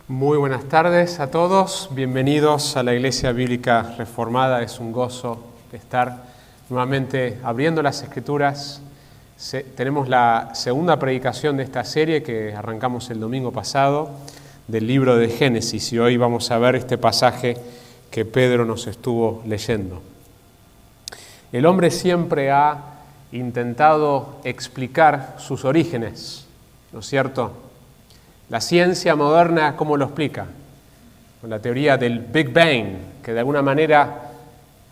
Muy buenas tardes a todos, bienvenidos a la Iglesia Bíblica Reformada. Es un gozo estar nuevamente abriendo las Escrituras. Tenemos la segunda predicación de esta serie que arrancamos el domingo pasado del libro de Génesis y hoy vamos a ver este pasaje que Pedro nos estuvo leyendo. El hombre siempre ha intentado explicar sus orígenes, ¿no es cierto? La ciencia moderna, ¿cómo lo explica? Con la teoría del Big Bang, que de alguna manera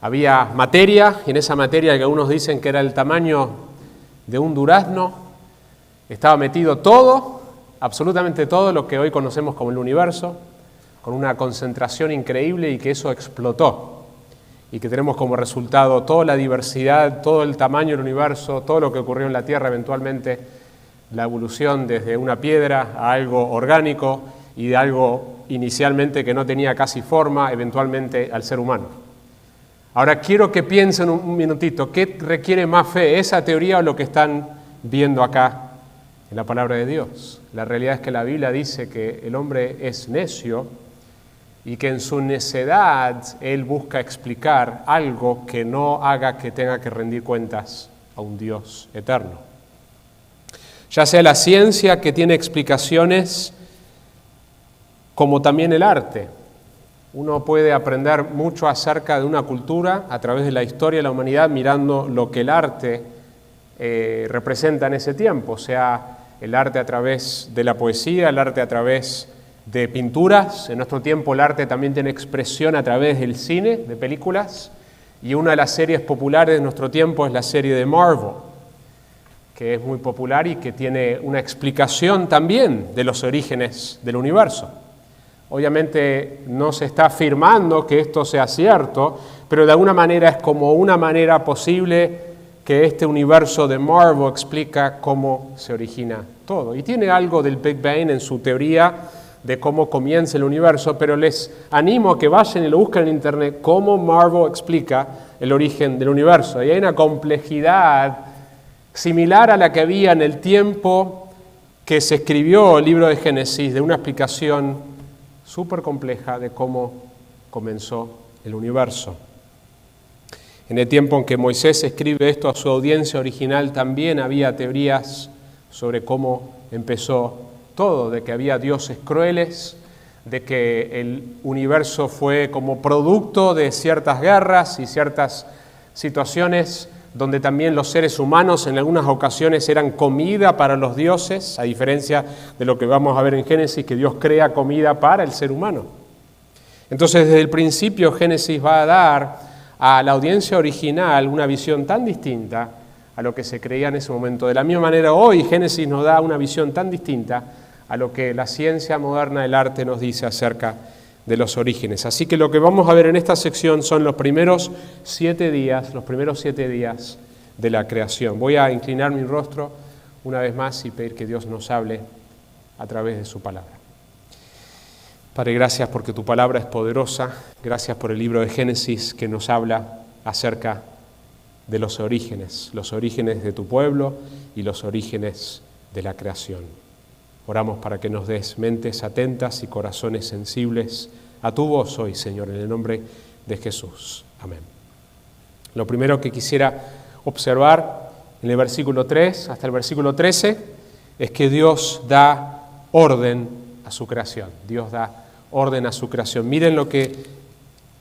había materia, y en esa materia que algunos dicen que era el tamaño de un durazno, estaba metido todo, absolutamente todo lo que hoy conocemos como el universo, con una concentración increíble y que eso explotó. Y que tenemos como resultado toda la diversidad, todo el tamaño del universo, todo lo que ocurrió en la Tierra eventualmente, la evolución desde una piedra a algo orgánico y de algo inicialmente que no tenía casi forma, eventualmente al ser humano. Ahora quiero que piensen un minutito, ¿qué requiere más fe, esa teoría o lo que están viendo acá en la palabra de Dios? La realidad es que la Biblia dice que el hombre es necio y que en su necedad él busca explicar algo que no haga que tenga que rendir cuentas a un Dios eterno. Ya sea la ciencia que tiene explicaciones, como también el arte. Uno puede aprender mucho acerca de una cultura a través de la historia de la humanidad mirando lo que el arte representa en ese tiempo, sea el arte a través de la poesía, el arte a través de pinturas. En nuestro tiempo el arte también tiene expresión a través del cine, de películas, y una de las series populares de nuestro tiempo es la serie de Marvel, que es muy popular y que tiene una explicación también de los orígenes del universo. Obviamente no se está afirmando que esto sea cierto, pero de alguna manera es como una manera posible que este universo de Marvel explica cómo se origina todo. Y tiene algo del Big Bang en su teoría de cómo comienza el universo, pero les animo a que vayan y lo busquen en internet, cómo Marvel explica el origen del universo. Y hay una complejidad similar a la que había en el tiempo que se escribió el libro de Génesis, de una explicación súper compleja de cómo comenzó el universo. En el tiempo en que Moisés escribe esto a su audiencia original, también había teorías sobre cómo empezó todo, de que había dioses crueles, de que el universo fue como producto de ciertas guerras y ciertas situaciones donde también los seres humanos en algunas ocasiones eran comida para los dioses, a diferencia de lo que vamos a ver en Génesis, que Dios crea comida para el ser humano. Entonces, desde el principio, Génesis va a dar a la audiencia original una visión tan distinta a lo que se creía en ese momento. De la misma manera, hoy Génesis nos da una visión tan distinta a lo que la ciencia moderna del arte nos dice acerca de los orígenes. Así que lo que vamos a ver en esta sección son los primeros 7 días de la creación. Voy a inclinar mi rostro una vez más y pedir que Dios nos hable a través de su palabra. Padre, gracias porque tu palabra es poderosa. Gracias por el libro de Génesis que nos habla acerca de los orígenes de tu pueblo y los orígenes de la creación. Oramos para que nos des mentes atentas y corazones sensibles a tu voz hoy, Señor, en el nombre de Jesús. Amén. Lo primero que quisiera observar en el versículo 3 hasta el versículo 13 es que Dios da orden a su creación. Dios da orden a su creación. Miren lo que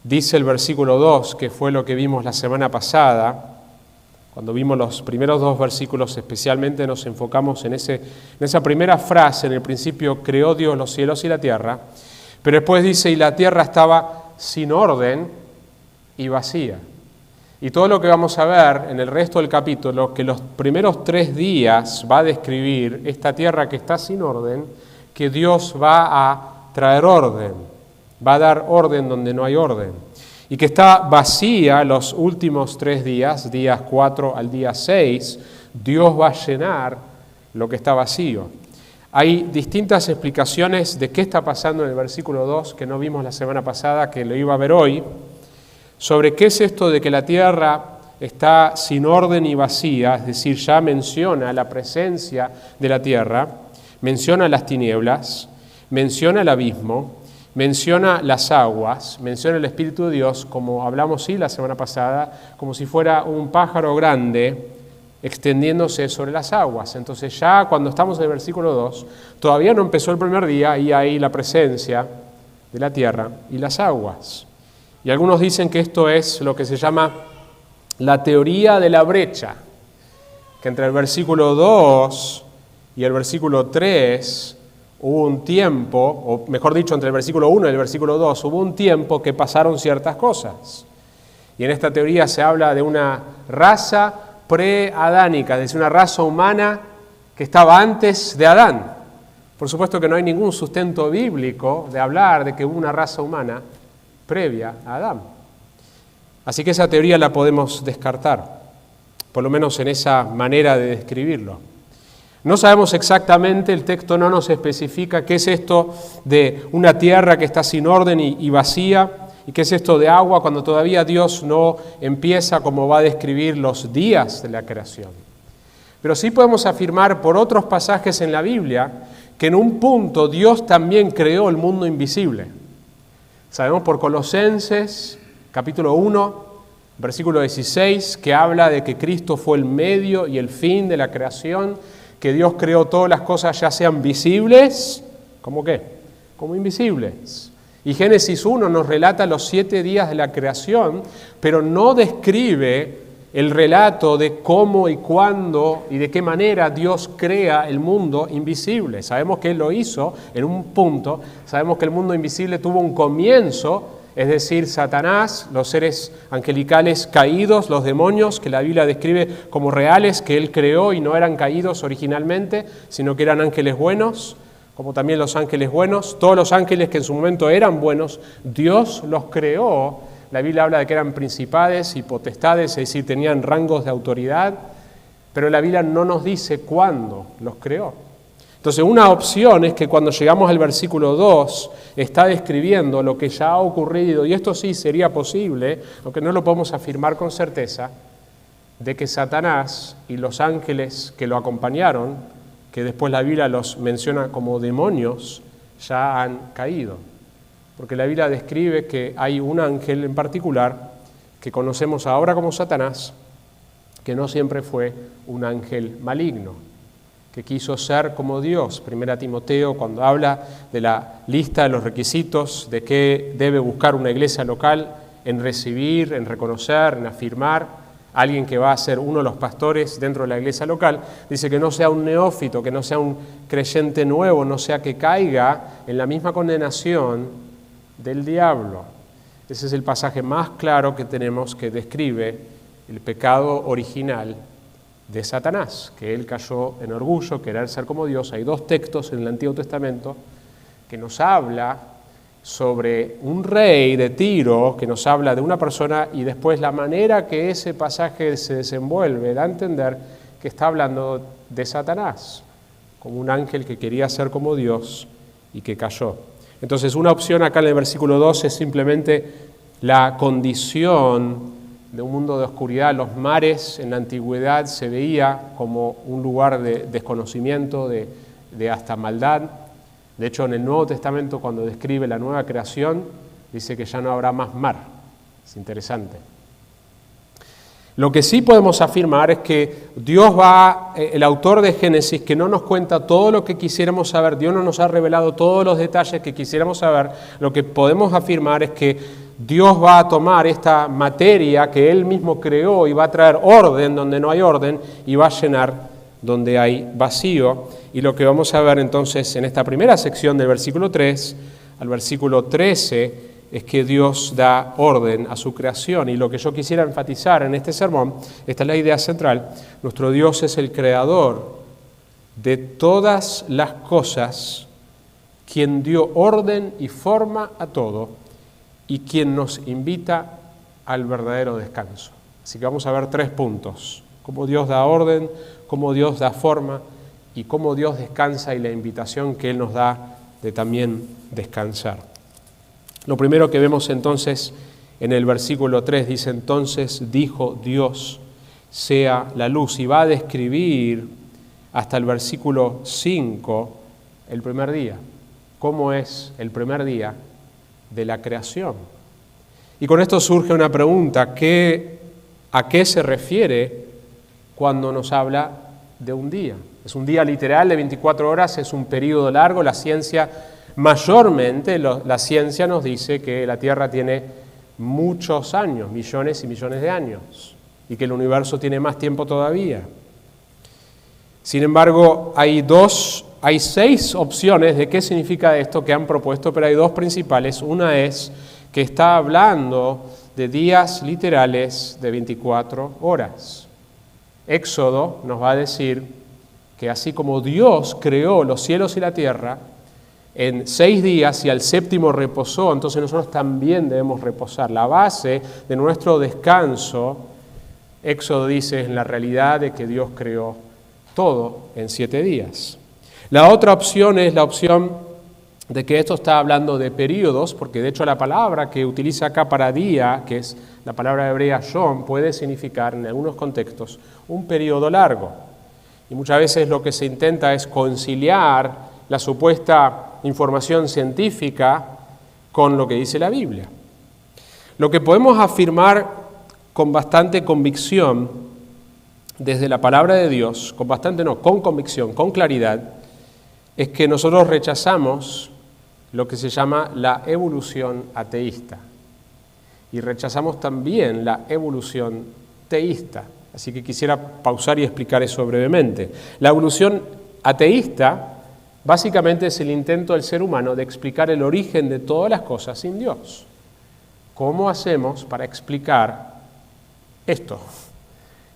dice el versículo 2, que fue lo que vimos la semana pasada. Cuando vimos los primeros 2 versículos, especialmente nos enfocamos en esa primera frase, en el principio creó Dios los cielos y la tierra, pero después dice, y la tierra estaba sin orden y vacía. Y todo lo que vamos a ver en el resto del capítulo, que los primeros 3 días va a describir esta tierra que está sin orden, que Dios va a traer orden, va a dar orden donde no hay orden. Y que está vacía los últimos 3 días, días 4 al día 6, Dios va a llenar lo que está vacío. Hay distintas explicaciones de qué está pasando en el versículo 2, que no vimos la semana pasada, que lo iba a ver hoy, sobre qué es esto de que la tierra está sin orden y vacía, es decir, ya menciona la presencia de la tierra, menciona las tinieblas, menciona el abismo, menciona las aguas, menciona el Espíritu de Dios, como hablamos la semana pasada, como si fuera un pájaro grande extendiéndose sobre las aguas. Entonces ya cuando estamos en el versículo 2, todavía no empezó el primer día y hay la presencia de la tierra y las aguas. Y algunos dicen que esto es lo que se llama la teoría de la brecha, que entre el versículo 2 y el versículo 3 hubo un tiempo, o mejor dicho, entre el versículo 1 y el versículo 2, hubo un tiempo que pasaron ciertas cosas. Y en esta teoría se habla de una raza pre-adánica, es decir, una raza humana que estaba antes de Adán. Por supuesto que no hay ningún sustento bíblico de hablar de que hubo una raza humana previa a Adán. Así que esa teoría la podemos descartar, por lo menos en esa manera de describirlo. No sabemos exactamente, el texto no nos especifica qué es esto de una tierra que está sin orden y vacía, y qué es esto de agua cuando todavía Dios no empieza como va a describir los días de la creación. Pero sí podemos afirmar por otros pasajes en la Biblia que en un punto Dios también creó el mundo invisible. Sabemos por Colosenses, capítulo 1, versículo 16, que habla de que Cristo fue el medio y el fin de la creación, que Dios creó todas las cosas, ya sean visibles, ¿cómo qué? Como invisibles. Y Génesis 1 nos relata los 7 días de la creación, pero no describe el relato de cómo y cuándo y de qué manera Dios crea el mundo invisible. Sabemos que Él lo hizo en un punto, sabemos que el mundo invisible tuvo un comienzo, es decir, Satanás, los seres angelicales caídos, los demonios que la Biblia describe como reales, que Él creó y no eran caídos originalmente, sino que eran ángeles buenos, como también los ángeles buenos. Todos los ángeles que en su momento eran buenos, Dios los creó. La Biblia habla de que eran principades y potestades, es decir, tenían rangos de autoridad, pero la Biblia no nos dice cuándo los creó. Entonces, una opción es que cuando llegamos al versículo 2, está describiendo lo que ya ha ocurrido, y esto sí sería posible, aunque no lo podemos afirmar con certeza, de que Satanás y los ángeles que lo acompañaron, que después la Biblia los menciona como demonios, ya han caído. Porque la Biblia describe que hay un ángel en particular, que conocemos ahora como Satanás, que no siempre fue un ángel maligno, que quiso ser como Dios. Primera Timoteo, cuando habla de la lista de los requisitos de qué debe buscar una iglesia local, en recibir, en reconocer, en afirmar, alguien que va a ser uno de los pastores dentro de la iglesia local, dice que no sea un neófito, que no sea un creyente nuevo, no sea que caiga en la misma condenación del diablo. Ese es el pasaje más claro que tenemos que describe el pecado original de Satanás, que él cayó en orgullo, querer ser como Dios. Hay 2 textos en el Antiguo Testamento que nos habla sobre un rey de Tiro, que nos habla de una persona, y después la manera que ese pasaje se desenvuelve da a entender que está hablando de Satanás, como un ángel que quería ser como Dios y que cayó. Entonces, una opción acá en el versículo 2 es simplemente la condición de un mundo de oscuridad. Los mares en la antigüedad se veía como un lugar de desconocimiento, de hasta maldad. De hecho, en el Nuevo Testamento, cuando describe la nueva creación, dice que ya no habrá más mar. Es interesante. Lo que sí podemos afirmar es que Dios el autor de Génesis, que no nos cuenta todo lo que quisiéramos saber, Dios no nos ha revelado todos los detalles que quisiéramos saber, lo que podemos afirmar es que Dios va a tomar esta materia que Él mismo creó y va a traer orden donde no hay orden y va a llenar donde hay vacío. Y lo que vamos a ver entonces en esta primera sección del versículo 3 al versículo 13 es que Dios da orden a su creación. Y lo que yo quisiera enfatizar en este sermón, esta es la idea central: nuestro Dios es el creador de todas las cosas, quien dio orden y forma a todo y quien nos invita al verdadero descanso. Así que vamos a ver 3 puntos: cómo Dios da orden, cómo Dios da forma y cómo Dios descansa, y la invitación que Él nos da de también descansar. Lo primero que vemos entonces en el versículo 3 dice: entonces dijo Dios, sea la luz, y va a describir hasta el versículo 5 el primer día, cómo es el primer día de la creación. Y con esto surge una pregunta, ¿a qué se refiere cuando nos habla de un día? ¿Es un día literal de 24 horas? ¿Es un periodo largo? La ciencia, mayormente, la ciencia nos dice que la Tierra tiene muchos años, millones y millones de años, y que el universo tiene más tiempo todavía. Sin embargo, hay 6 opciones de qué significa esto que han propuesto, pero hay 2 principales. Una es que está hablando de días literales de 24 horas. Éxodo nos va a decir que así como Dios creó los cielos y la tierra en 6 días y al séptimo reposó, entonces nosotros también debemos reposar. La base de nuestro descanso, Éxodo dice, es la realidad de que Dios creó todo en 7 días. La otra opción es la opción de que esto está hablando de periodos, porque de hecho la palabra que utiliza acá para día, que es la palabra hebrea yom, puede significar en algunos contextos un periodo largo. Y muchas veces lo que se intenta es conciliar la supuesta información científica con lo que dice la Biblia. Lo que podemos afirmar con bastante convicción desde la palabra de Dios, con convicción, con claridad, es que nosotros rechazamos lo que se llama la evolución ateísta. Y rechazamos también la evolución teísta. Así que quisiera pausar y explicar eso brevemente. La evolución ateísta básicamente es el intento del ser humano de explicar el origen de todas las cosas sin Dios. ¿Cómo hacemos para explicar esto?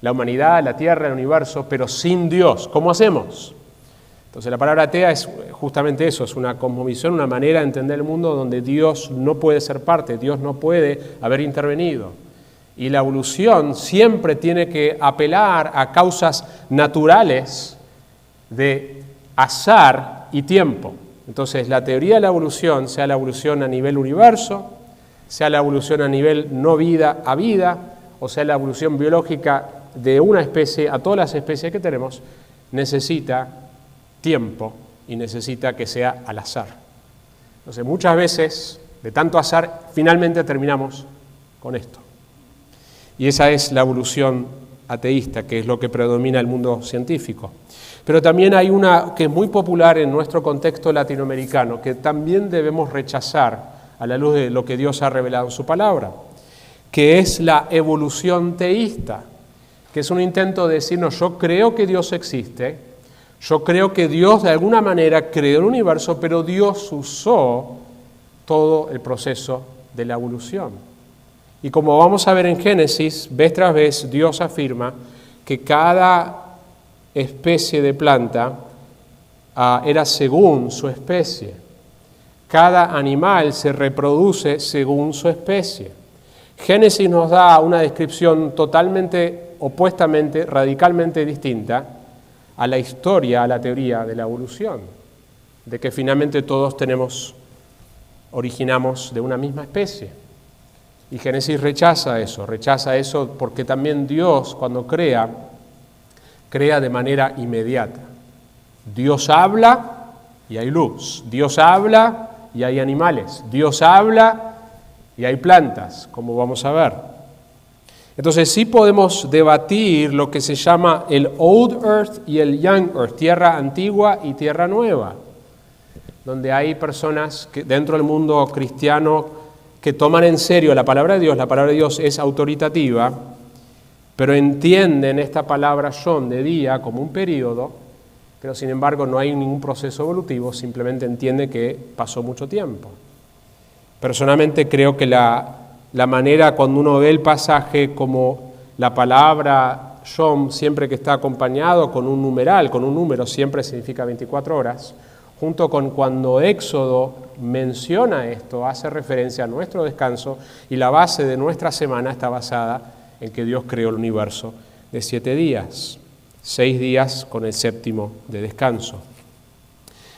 La humanidad, la tierra, el universo, pero sin Dios. ¿Cómo hacemos? Entonces la palabra atea es justamente eso, es una cosmovisión, una manera de entender el mundo donde Dios no puede ser parte, Dios no puede haber intervenido. Y la evolución siempre tiene que apelar a causas naturales de azar y tiempo. Entonces la teoría de la evolución, sea la evolución a nivel universo, sea la evolución a nivel no vida a vida, o sea la evolución biológica de una especie a todas las especies que tenemos, necesita tiempo y necesita que sea al azar. Entonces muchas veces, de tanto azar, finalmente terminamos con esto. Y esa es la evolución ateísta, que es lo que predomina en el mundo científico. Pero también hay una que es muy popular en nuestro contexto latinoamericano, que también debemos rechazar a la luz de lo que Dios ha revelado en su palabra, que es la evolución teísta, que es un intento de decirnos, yo creo que Dios existe, yo creo que Dios de alguna manera creó el universo, pero Dios usó todo el proceso de la evolución. Y como vamos a ver en Génesis, vez tras vez Dios afirma que cada especie de planta era según su especie. Cada animal se reproduce según su especie. Génesis nos da una descripción totalmente, opuestamente, radicalmente distinta a la historia, a la teoría de la evolución, de que finalmente todos originamos de una misma especie. Y Génesis rechaza eso porque también Dios cuando crea de manera inmediata. Dios habla y hay luz, Dios habla y hay animales, Dios habla y hay plantas, como vamos a ver. Entonces sí podemos debatir lo que se llama el Old Earth y el Young Earth, tierra antigua y tierra nueva, donde hay personas que dentro del mundo cristiano que toman en serio la palabra de Dios. La palabra de Dios es autoritativa, pero entienden esta palabra Yom de día como un periodo, pero sin embargo no hay ningún proceso evolutivo, simplemente entiende que pasó mucho tiempo. Personalmente creo que la manera cuando uno ve el pasaje como la palabra Yom siempre que está acompañado con un numeral, con un número, siempre significa 24 horas, junto con cuando Éxodo menciona esto, hace referencia a nuestro descanso y la base de nuestra semana está basada en que Dios creó el universo de 7 días, 6 días con el séptimo de descanso.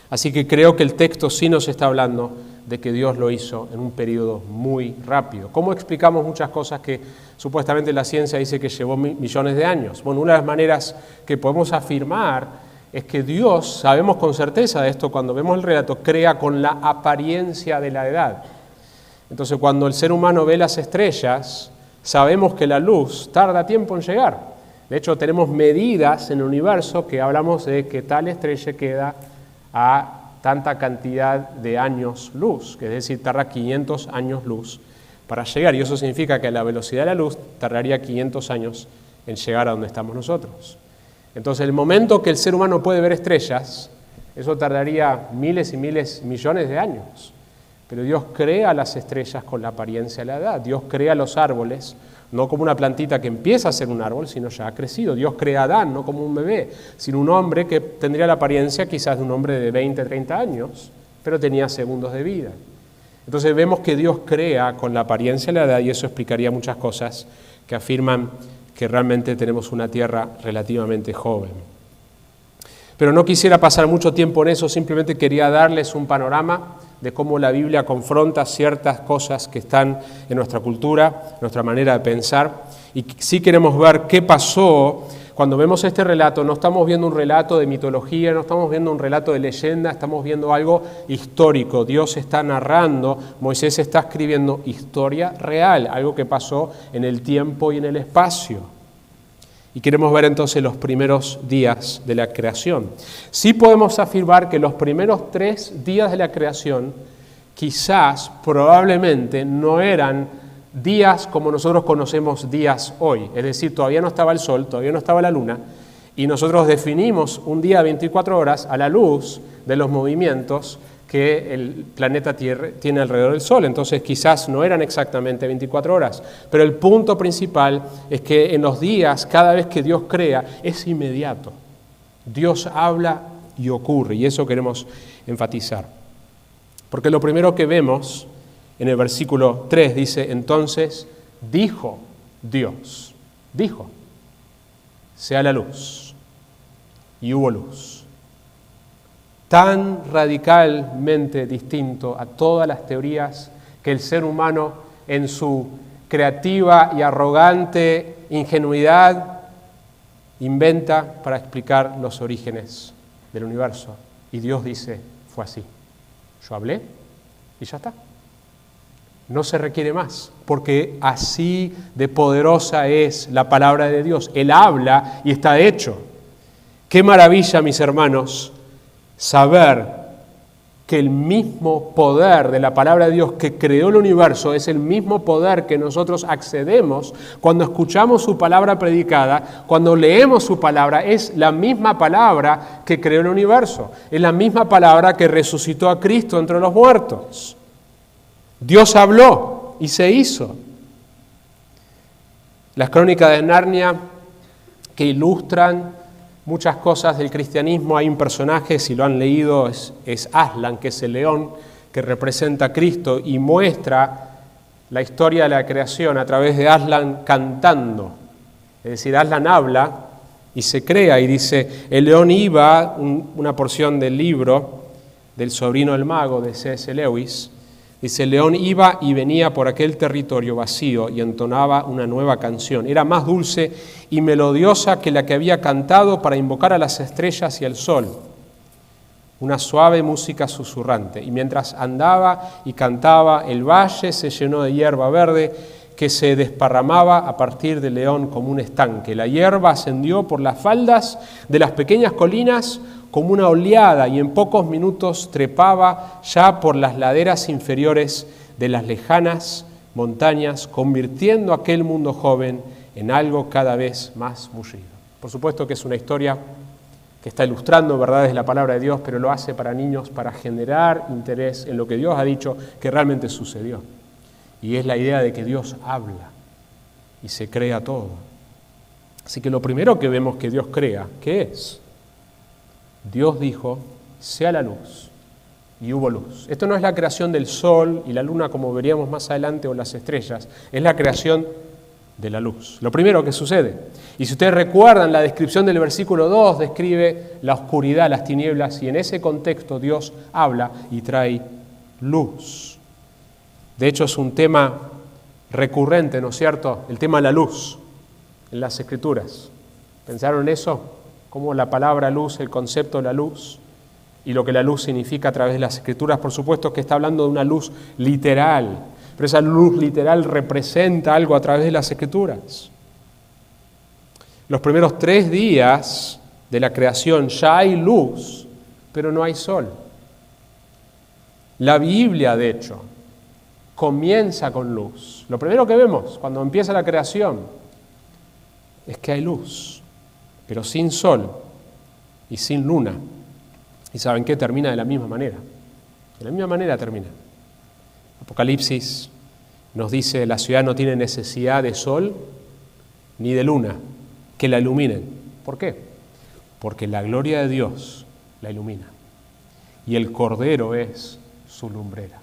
Así que creo que el texto sí nos está hablando de que Dios lo hizo en un periodo muy rápido. ¿Cómo explicamos muchas cosas que supuestamente la ciencia dice que llevó millones de años? Bueno, una de las maneras que podemos afirmar es que Dios, sabemos con certeza de esto cuando vemos el relato, crea con la apariencia de la edad. Entonces cuando el ser humano ve las estrellas, sabemos que la luz tarda tiempo en llegar. De hecho, tenemos medidas en el universo que hablamos de que tal estrella queda a tanta cantidad de años luz, que es decir, tarda 500 años luz para llegar. Y eso significa que a la velocidad de la luz tardaría 500 años en llegar a donde estamos nosotros. Entonces, el momento que el ser humano puede ver estrellas, eso tardaría miles y miles, millones de años. Pero Dios crea las estrellas con la apariencia de la edad. Dios crea los árboles, no como una plantita que empieza a ser un árbol, sino ya ha crecido. Dios crea a Adán, no como un bebé, sino un hombre que tendría la apariencia quizás de un hombre de 20, 30 años, pero tenía segundos de vida. Entonces vemos que Dios crea con la apariencia de la edad y eso explicaría muchas cosas que afirman que realmente tenemos una tierra relativamente joven. Pero no quisiera pasar mucho tiempo en eso, simplemente quería darles un panorama de cómo la Biblia confronta ciertas cosas que están en nuestra cultura, nuestra manera de pensar, y sí queremos ver qué pasó. Cuando vemos este relato, no estamos viendo un relato de mitología, no estamos viendo un relato de leyenda, estamos viendo algo histórico. Dios está narrando, Moisés está escribiendo historia real, algo que pasó en el tiempo y en el espacio. Y queremos ver entonces los primeros días de la creación. Sí podemos afirmar que los primeros 3 días de la creación quizás, probablemente, no eran días como nosotros conocemos días hoy. Es decir, todavía no estaba el sol, todavía no estaba la luna, y nosotros definimos un día de 24 horas a la luz de los movimientos que el planeta Tierra tiene alrededor del Sol. Entonces quizás no eran exactamente 24 horas, pero el punto principal es que en los días, cada vez que Dios crea, es inmediato. Dios habla y ocurre, y eso queremos enfatizar. Porque lo primero que vemos en el versículo 3 dice, entonces dijo Dios, dijo, sea la luz, y hubo luz. Tan radicalmente distinto a todas las teorías que el ser humano en su creativa y arrogante ingenuidad inventa para explicar los orígenes del universo. Y Dios dice, fue así. Yo hablé y ya está. No se requiere más, porque así de poderosa es la palabra de Dios. Él habla y está hecho. Qué maravilla, mis hermanos, saber que el mismo poder de la palabra de Dios que creó el universo es el mismo poder que nosotros accedemos cuando escuchamos su palabra predicada, cuando leemos su palabra, es la misma palabra que creó el universo, es la misma palabra que resucitó a Cristo entre los muertos. Dios habló y se hizo. Las crónicas de Narnia que ilustran muchas cosas del cristianismo, hay un personaje, si lo han leído, es Aslan, que es el león que representa a Cristo y muestra la historia de la creación a través de Aslan cantando. Es decir, Aslan habla y se crea y dice, el león iba, una porción del libro del sobrino del mago de C.S. Lewis, dice, el león iba y venía por aquel territorio vacío y entonaba una nueva canción. Era más dulce y melodiosa que la que había cantado para invocar a las estrellas y al sol. Una suave música susurrante. Y mientras andaba y cantaba, el valle se llenó de hierba verde que se desparramaba a partir del león como un estanque. La hierba ascendió por las faldas de las pequeñas colinas como una oleada y en pocos minutos trepaba ya por las laderas inferiores de las lejanas montañas, convirtiendo aquel mundo joven en algo cada vez más mullido. Por supuesto que es una historia que está ilustrando verdades de la palabra de Dios, pero lo hace para niños, para generar interés en lo que Dios ha dicho que realmente sucedió. Y es la idea de que Dios habla y se crea todo. Así que lo primero que vemos que Dios crea, ¿qué es? Dios dijo, sea la luz, y hubo luz. Esto no es la creación del sol y la luna como veríamos más adelante o las estrellas, es la creación de la luz. Lo primero que sucede. Y si ustedes recuerdan, la descripción del versículo 2 describe la oscuridad, las tinieblas, y en ese contexto Dios habla y trae luz. De hecho, es un tema recurrente, ¿no es cierto? El tema de la luz en las Escrituras. ¿Pensaron en eso? cómo la palabra luz, el concepto de la luz y lo que la luz significa a través de las Escrituras, por supuesto que está hablando de una luz literal, pero esa luz literal representa algo a través de las Escrituras. Los primeros 3 días de la creación ya hay luz, pero no hay sol. La Biblia, de hecho, comienza con luz. Lo primero que vemos cuando empieza la creación es que hay luz, pero sin sol y sin luna. ¿Y saben qué? Termina de la misma manera. De la misma manera termina. Apocalipsis nos dice: la ciudad no tiene necesidad de sol ni de luna que la iluminen. ¿Por qué? Porque la gloria de Dios la ilumina y el Cordero es su lumbrera.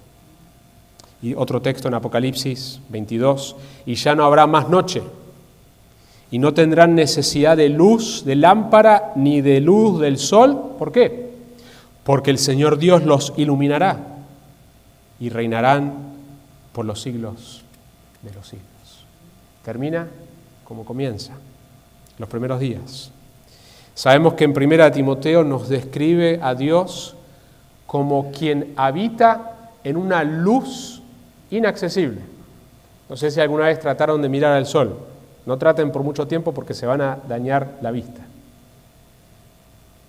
Y otro texto en Apocalipsis 22: y ya no habrá más noche, y no tendrán necesidad de luz de lámpara ni de luz del sol. ¿Por qué? Porque el Señor Dios los iluminará y reinarán por los siglos de los siglos. Termina como comienza, los primeros días. Sabemos que en 1 Timoteo nos describe a Dios como quien habita en una luz inaccesible. No sé si alguna vez trataron de mirar al sol. No traten por mucho tiempo porque se van a dañar la vista.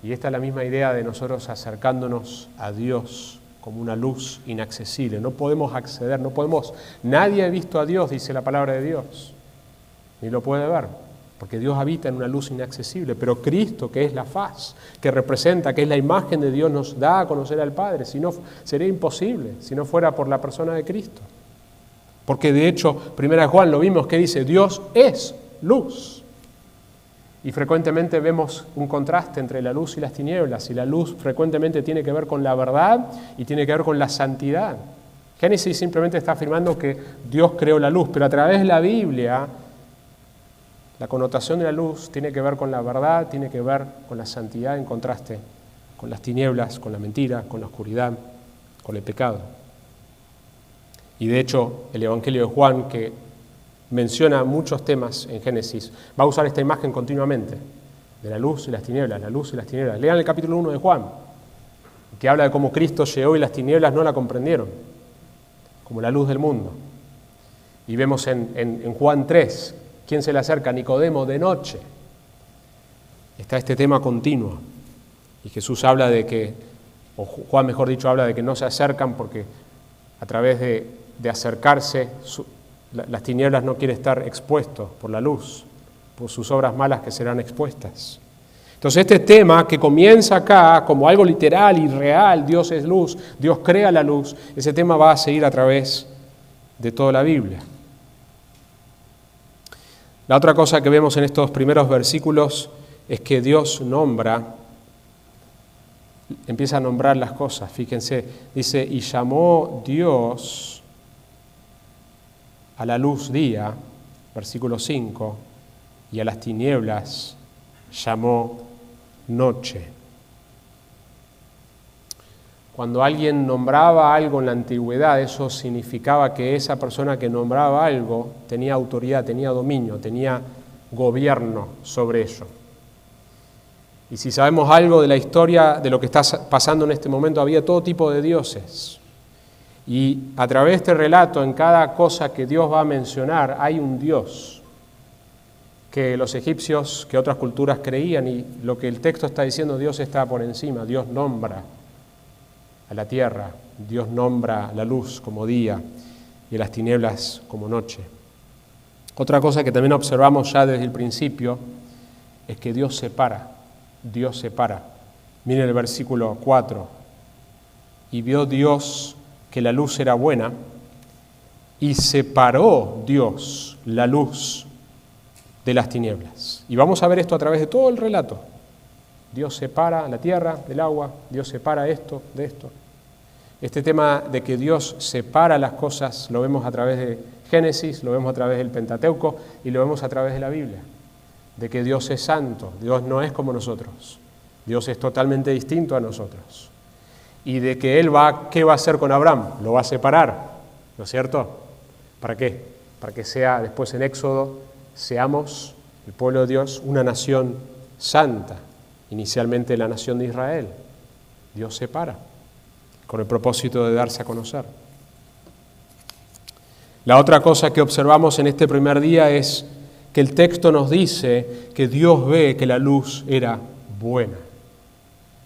Y esta es la misma idea de nosotros acercándonos a Dios como una luz inaccesible. No podemos acceder, nadie ha visto a Dios, dice la palabra de Dios, ni lo puede ver, porque Dios habita en una luz inaccesible. Pero Cristo, que es la faz, que representa, que es la imagen de Dios, nos da a conocer al Padre. Si no, sería imposible si no fuera por la persona de Cristo. Porque de hecho, 1 Juan lo vimos que dice: Dios es luz. Y frecuentemente vemos un contraste entre la luz y las tinieblas, y la luz frecuentemente tiene que ver con la verdad y tiene que ver con la santidad. Génesis simplemente está afirmando que Dios creó la luz, pero a través de la Biblia la connotación de la luz tiene que ver con la verdad, tiene que ver con la santidad en contraste con las tinieblas, con la mentira, con la oscuridad, con el pecado. Y de hecho, el Evangelio de Juan, que menciona muchos temas en Génesis, va a usar esta imagen continuamente, de la luz y las tinieblas, la luz y las tinieblas. Lean el capítulo 1 de Juan, que habla de cómo Cristo llegó y las tinieblas no la comprendieron, como la luz del mundo. Y vemos en Juan 3, ¿quién se le acerca? Nicodemo de noche. Está este tema continuo. Y Jesús habla de que, o Juan mejor dicho, habla de que no se acercan porque a través de acercarse, las tinieblas no quiere estar expuesto por la luz, por sus obras malas que serán expuestas. Entonces este tema que comienza acá como algo literal y real, Dios es luz, Dios crea la luz, ese tema va a seguir a través de toda la Biblia. La otra cosa que vemos en estos primeros versículos es que Dios empieza a nombrar las cosas. Fíjense, dice: y llamó Dios a la luz día, versículo 5, y a las tinieblas llamó noche. Cuando alguien nombraba algo en la antigüedad, eso significaba que esa persona que nombraba algo tenía autoridad, tenía dominio, tenía gobierno sobre ello. Y si sabemos algo de la historia de lo que está pasando en este momento, había todo tipo de dioses. Y a través de este relato, en cada cosa que Dios va a mencionar, hay un Dios que los egipcios, que otras culturas creían, y lo que el texto está diciendo, Dios está por encima. Dios nombra a la tierra, Dios nombra la luz como día y las tinieblas como noche. Otra cosa que también observamos ya desde el principio es que Dios separa. Miren el versículo 4. Y vio Dios que la luz era buena, y separó Dios la luz de las tinieblas. Y vamos a ver esto a través de todo el relato. Dios separa la tierra del agua, Dios separa esto de esto. Este tema de que Dios separa las cosas lo vemos a través de Génesis, lo vemos a través del Pentateuco y lo vemos a través de la Biblia. De que Dios es santo, Dios no es como nosotros, Dios es totalmente distinto a nosotros. Y de que ¿qué va a hacer con Abraham? Lo va a separar, ¿no es cierto? ¿Para qué? Para que sea, después en Éxodo, seamos, el pueblo de Dios, una nación santa, inicialmente la nación de Israel. Dios separa, con el propósito de darse a conocer. La otra cosa que observamos en este primer día es que el texto nos dice que Dios ve que la luz era buena.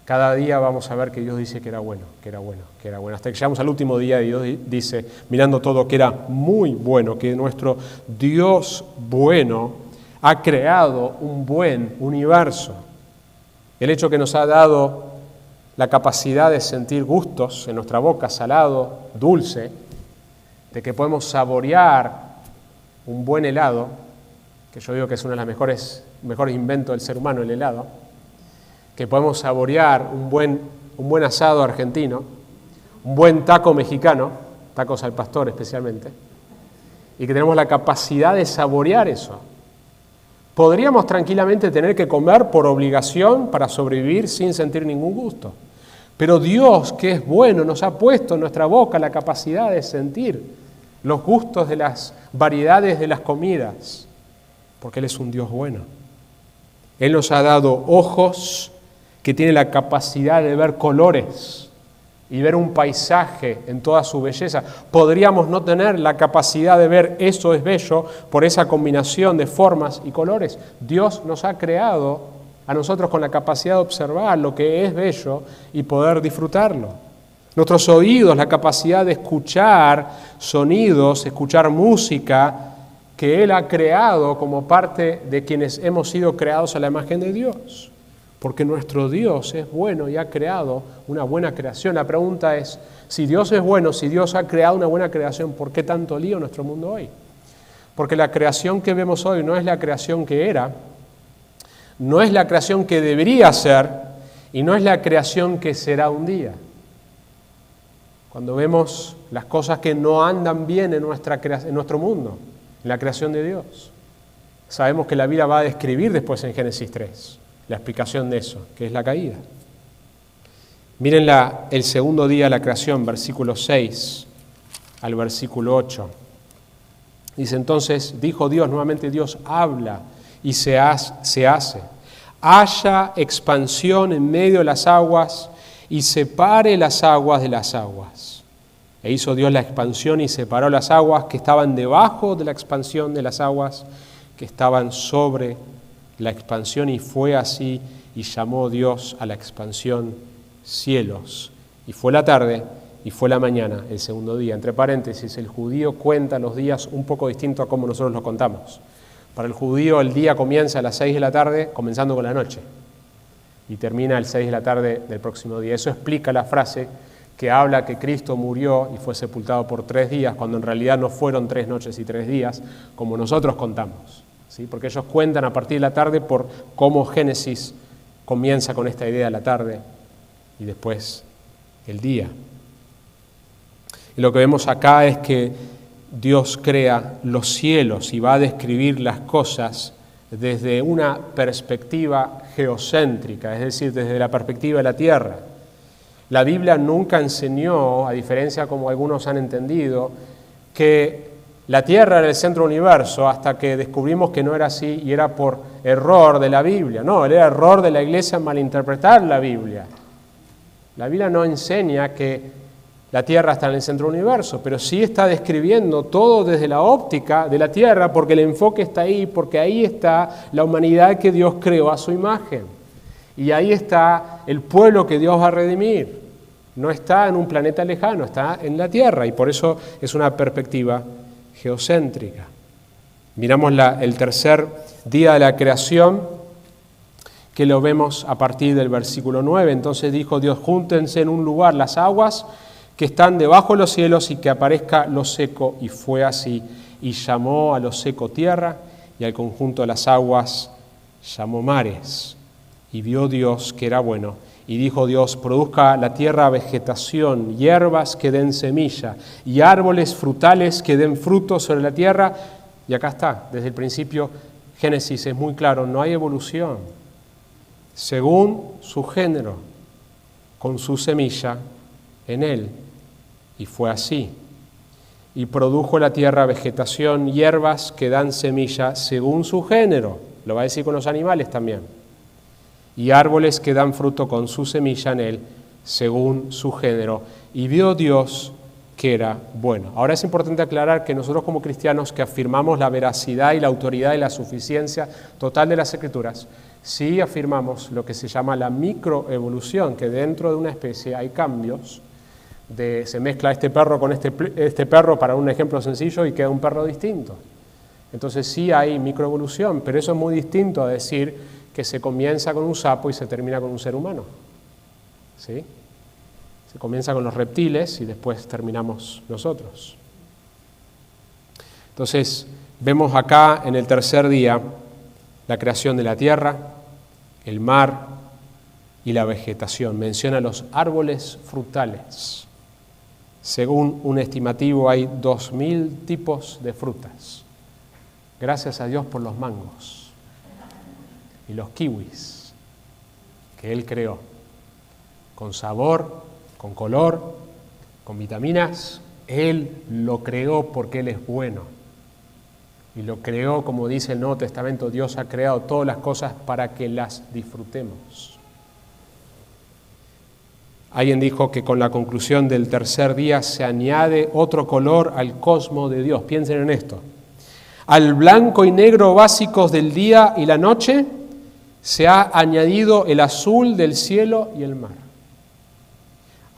Cada día vamos a ver que Dios dice que era bueno, que era bueno, que era bueno. Hasta que llegamos al último día y Dios dice, mirando todo, que era muy bueno, que nuestro Dios bueno ha creado un buen universo. El hecho que nos ha dado la capacidad de sentir gustos en nuestra boca, salado, dulce, de que podemos saborear un buen helado, que yo digo que es uno de los mejores inventos del ser humano, el helado, que podemos saborear un buen asado argentino, un buen taco mexicano, tacos al pastor especialmente, y que tenemos la capacidad de saborear eso. Podríamos tranquilamente tener que comer por obligación para sobrevivir sin sentir ningún gusto. Pero Dios, que es bueno, nos ha puesto en nuestra boca la capacidad de sentir los gustos de las variedades de las comidas, porque Él es un Dios bueno. Él nos ha dado ojos que tienen la capacidad de ver colores y ver un paisaje en toda su belleza. Podríamos no tener la capacidad de ver eso es bello por esa combinación de formas y colores. Dios nos ha creado a nosotros con la capacidad de observar lo que es bello y poder disfrutarlo. Nuestros oídos, la capacidad de escuchar sonidos, escuchar música que Él ha creado como parte de quienes hemos sido creados a la imagen de Dios. Porque nuestro Dios es bueno y ha creado una buena creación. La pregunta es, si Dios es bueno, si Dios ha creado una buena creación, ¿por qué tanto lío en nuestro mundo hoy? Porque la creación que vemos hoy no es la creación que era, no es la creación que debería ser y no es la creación que será un día. Cuando vemos las cosas que no andan bien en nuestro mundo, en la creación de Dios, sabemos que la Biblia va a describir después en Génesis 3 la explicación de eso, que es la caída. Miren el segundo día de la creación, versículo 6 al versículo 8. Dice entonces, dijo Dios, nuevamente Dios habla y se hace. Haya expansión en medio de las aguas y separe las aguas de las aguas. E hizo Dios la expansión y separó las aguas que estaban debajo de la expansión de las aguas que estaban sobre la expansión, y fue así, y llamó Dios a la expansión cielos. Y fue la tarde y fue la mañana, el segundo día. Entre paréntesis, el judío cuenta los días un poco distinto a como nosotros los contamos. Para el judío el día comienza a las 6 de la tarde, comenzando con la noche, y termina a las 6 de la tarde del próximo día. Eso explica la frase que habla que Cristo murió y fue sepultado por 3 días, cuando en realidad no fueron 3 noches y 3 días, como nosotros contamos. ¿Sí? Porque ellos cuentan a partir de la tarde por cómo Génesis comienza con esta idea de la tarde y después el día. Y lo que vemos acá es que Dios crea los cielos y va a describir las cosas desde una perspectiva geocéntrica, es decir, desde la perspectiva de la tierra. La Biblia nunca enseñó, a diferencia como algunos han entendido, que la Tierra era el centro del universo, hasta que descubrimos que no era así y era por error de la Biblia. No, era error de la Iglesia malinterpretar la Biblia. La Biblia no enseña que la Tierra está en el centro del universo, pero sí está describiendo todo desde la óptica de la Tierra, porque el enfoque está ahí, porque ahí está la humanidad que Dios creó a su imagen. Y ahí está el pueblo que Dios va a redimir. No está en un planeta lejano, está en la Tierra, y por eso es una perspectiva geocéntrica. Miramos el tercer día de la creación, que lo vemos a partir del versículo 9. Entonces dijo Dios, júntense en un lugar las aguas que están debajo de los cielos y que aparezca lo seco, y fue así. Y llamó a lo seco tierra, y al conjunto de las aguas llamó mares. Y vio Dios que era bueno. Y dijo Dios, produzca la tierra vegetación, hierbas que den semilla, y árboles frutales que den frutos sobre la tierra. Y acá está, desde el principio, Génesis es muy claro, no hay evolución. Según su género, con su semilla en él. Y fue así. Y produjo la tierra vegetación, hierbas que dan semilla según su género. Lo va a decir con los animales también. y árboles que dan fruto con su semilla en él, según su género. Y vio Dios que era bueno. Ahora es importante aclarar que nosotros como cristianos que afirmamos la veracidad y la autoridad y la suficiencia total de las Escrituras, sí afirmamos lo que se llama la microevolución, que dentro de una especie hay cambios, se mezcla este perro con este perro para un ejemplo sencillo y queda un perro distinto. Entonces sí hay microevolución, pero eso es muy distinto a decir que se comienza con un sapo y se termina con un ser humano. ¿Sí? Se comienza con los reptiles y después terminamos nosotros. Entonces, vemos acá en el tercer día la creación de la tierra, el mar y la vegetación. Menciona los árboles frutales. Según un estimativo, hay 2.000 tipos de frutas. Gracias a Dios por los mangos y los kiwis que Él creó, con sabor, con color, con vitaminas. Él lo creó porque Él es bueno. Y lo creó, como dice el Nuevo Testamento, Dios ha creado todas las cosas para que las disfrutemos. Alguien dijo que con la conclusión del tercer día se añade otro color al cosmos de Dios. Piensen en esto. Al blanco y negro básicos del día y la noche se ha añadido el azul del cielo y el mar.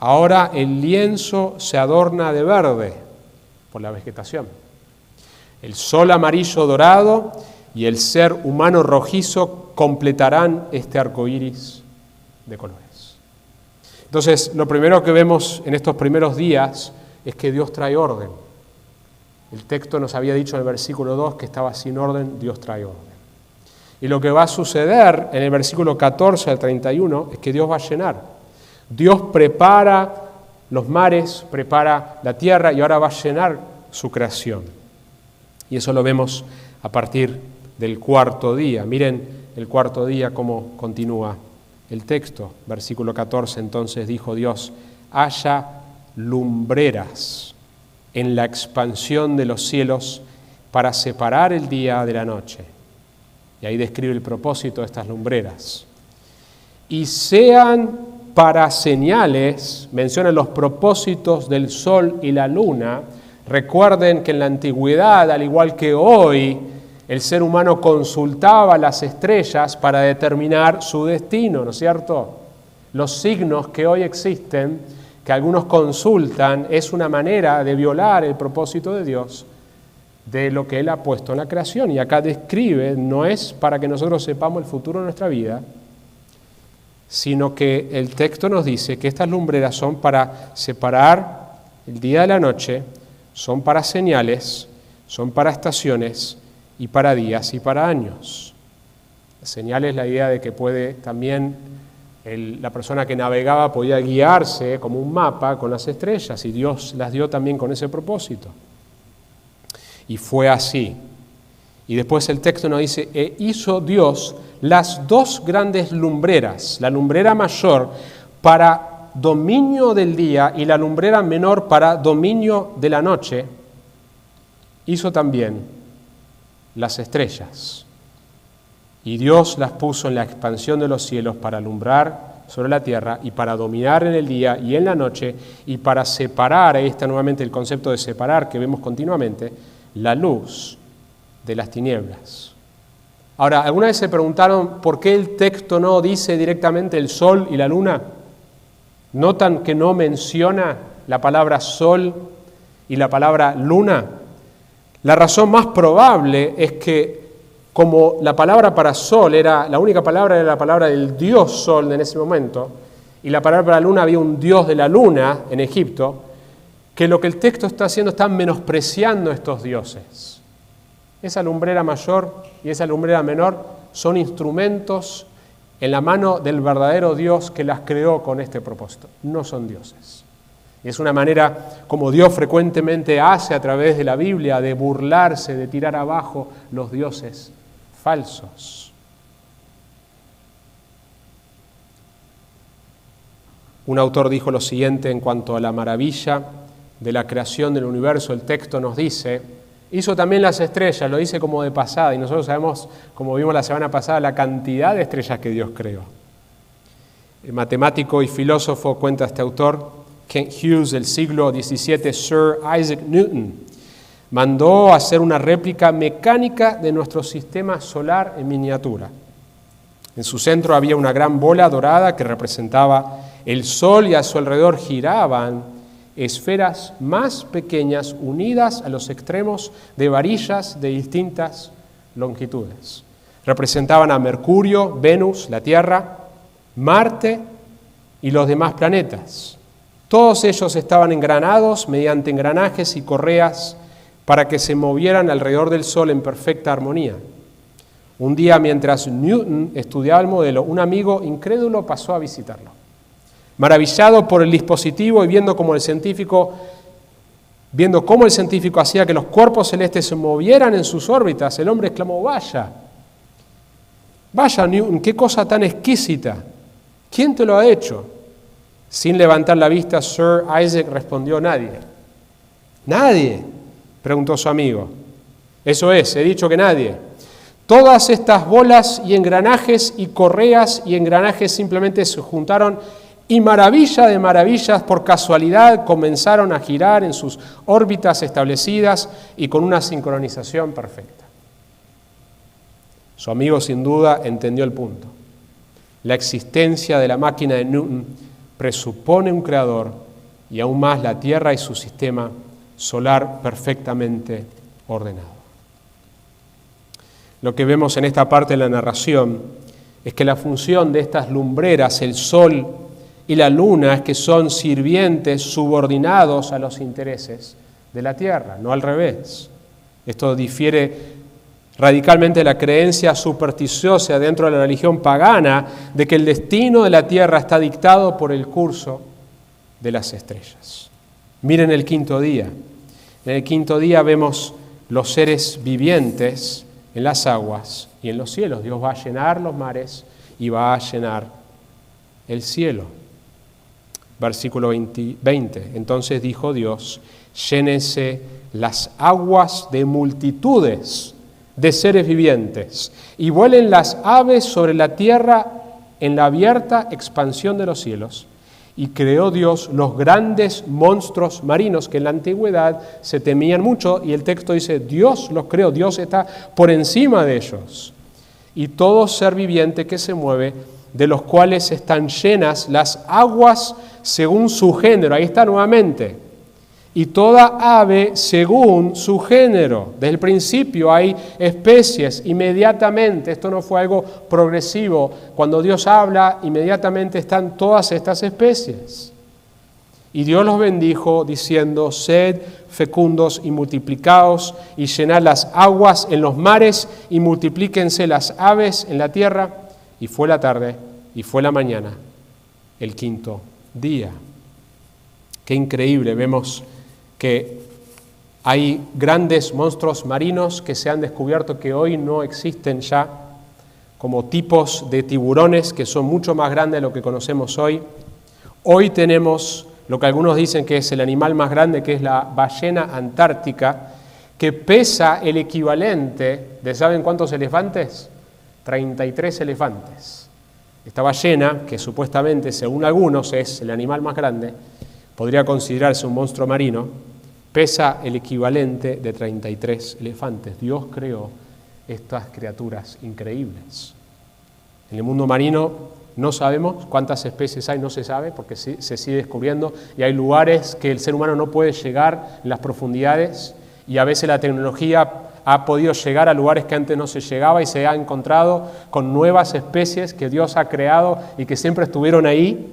Ahora el lienzo se adorna de verde por la vegetación. El sol amarillo dorado y el ser humano rojizo completarán este arco iris de colores. Entonces, lo primero que vemos en estos primeros días es que Dios trae orden. El texto nos había dicho en el versículo 2 que estaba sin orden, Dios trae orden. Y lo que va a suceder en el versículo 14 al 31 es que Dios va a llenar. Dios prepara los mares, prepara la tierra y ahora va a llenar su creación. Y eso lo vemos a partir del cuarto día. Miren el cuarto día cómo continúa el texto. Versículo 14, entonces dijo Dios, haya lumbreras en la expansión de los cielos para separar el día de la noche. Y ahí describe el propósito de estas lumbreras. Y sean para señales, mencionan los propósitos del sol y la luna. Recuerden que en la antigüedad, al igual que hoy, el ser humano consultaba las estrellas para determinar su destino, ¿no es cierto? Los signos que hoy existen, que algunos consultan, es una manera de violar el propósito de Dios, de lo que Él ha puesto en la creación. Y acá describe, no es para que nosotros sepamos el futuro de nuestra vida, sino que el texto nos dice que estas lumbreras son para separar el día de la noche, son para señales, son para estaciones y para días y para años. La señal es la idea de que puede también la persona que navegaba podía guiarse como un mapa con las estrellas y Dios las dio también con ese propósito. Y fue así. Y después el texto nos dice, e hizo Dios las dos grandes lumbreras, la lumbrera mayor para dominio del día y la lumbrera menor para dominio de la noche. Hizo también las estrellas. Y Dios las puso en la expansión de los cielos para alumbrar sobre la tierra y para dominar en el día y en la noche y para separar, ahí está nuevamente el concepto de separar que vemos continuamente, la luz de las tinieblas. Ahora, ¿alguna vez se preguntaron por qué el texto no dice directamente el sol y la luna? ¿Notan que no menciona la palabra sol y la palabra luna? La razón más probable es que como la palabra para sol era, la única palabra era la palabra del dios sol en ese momento, y la palabra para luna había un dios de la luna en Egipto, que lo que el texto está haciendo está menospreciando estos dioses. Esa lumbrera mayor y esa lumbrera menor son instrumentos en la mano del verdadero Dios que las creó con este propósito. No son dioses. Y es una manera como Dios frecuentemente hace a través de la Biblia de burlarse, de tirar abajo los dioses falsos. Un autor dijo lo siguiente en cuanto a la maravilla de la creación del universo. El texto nos dice, hizo también las estrellas, lo dice como de pasada, y nosotros sabemos, como vimos la semana pasada, la cantidad de estrellas que Dios creó. El matemático y filósofo, cuenta este autor, Kent Hughes, del siglo XVII, Sir Isaac Newton, mandó hacer una réplica mecánica de nuestro sistema solar en miniatura. En su centro había una gran bola dorada que representaba el Sol y a su alrededor giraban esferas más pequeñas unidas a los extremos de varillas de distintas longitudes. Representaban a Mercurio, Venus, la Tierra, Marte y los demás planetas. Todos ellos estaban engranados mediante engranajes y correas para que se movieran alrededor del Sol en perfecta armonía. Un día, mientras Newton estudiaba el modelo, un amigo incrédulo pasó a visitarlo. Maravillado por el dispositivo y viendo cómo el científico hacía que los cuerpos celestes se movieran en sus órbitas, el hombre exclamó: vaya Newton, qué cosa tan exquisita. ¿Quién te lo ha hecho? Sin levantar la vista, Sir Isaac respondió: nadie. ¿Nadie?, preguntó su amigo. Eso es, he dicho que nadie. Todas estas bolas y engranajes y correas y engranajes simplemente se juntaron y maravilla de maravillas, por casualidad, comenzaron a girar en sus órbitas establecidas y con una sincronización perfecta. Su amigo sin duda entendió el punto. La existencia de la máquina de Newton presupone un creador y aún más la Tierra y su sistema solar perfectamente ordenado. Lo que vemos en esta parte de la narración es que la función de estas lumbreras, el Sol y la Luna, es que son sirvientes subordinados a los intereses de la Tierra, no al revés. Esto difiere radicalmente de la creencia supersticiosa dentro de la religión pagana de que el destino de la Tierra está dictado por el curso de las estrellas. Miren el quinto día. En el quinto día vemos los seres vivientes en las aguas y en los cielos. Dios va a llenar los mares y va a llenar el cielo. Versículo 20. Entonces dijo Dios: llénense las aguas de multitudes de seres vivientes y vuelen las aves sobre la tierra en la abierta expansión de los cielos. Y creó Dios los grandes monstruos marinos que en la antigüedad se temían mucho, y el texto dice: Dios los creó, Dios está por encima de ellos. Y todo ser viviente que se mueve, de los cuales están llenas las aguas según su género. Ahí está nuevamente. Y toda ave según su género. Desde el principio hay especies, inmediatamente. Esto no fue algo progresivo. Cuando Dios habla, inmediatamente están todas estas especies. Y Dios los bendijo diciendo: sed fecundos y multiplicaos, y llenad las aguas en los mares, y multiplíquense las aves en la tierra. Y fue la tarde, y fue la mañana, el quinto día. Qué increíble, vemos que hay grandes monstruos marinos que se han descubierto que hoy no existen ya, como tipos de tiburones que son mucho más grandes de lo que conocemos hoy. Hoy tenemos lo que algunos dicen que es el animal más grande, que es la ballena antártica, que pesa el equivalente de, ¿saben cuántos elefantes? 33 elefantes. Esta ballena, que supuestamente, según algunos, es el animal más grande, podría considerarse un monstruo marino, pesa el equivalente de 33 elefantes. Dios creó estas criaturas increíbles. En el mundo marino no sabemos cuántas especies hay, no se sabe, porque se sigue descubriendo, y hay lugares que el ser humano no puede llegar en las profundidades, y a veces la tecnología ha podido llegar a lugares que antes no se llegaba y se ha encontrado con nuevas especies que Dios ha creado y que siempre estuvieron ahí.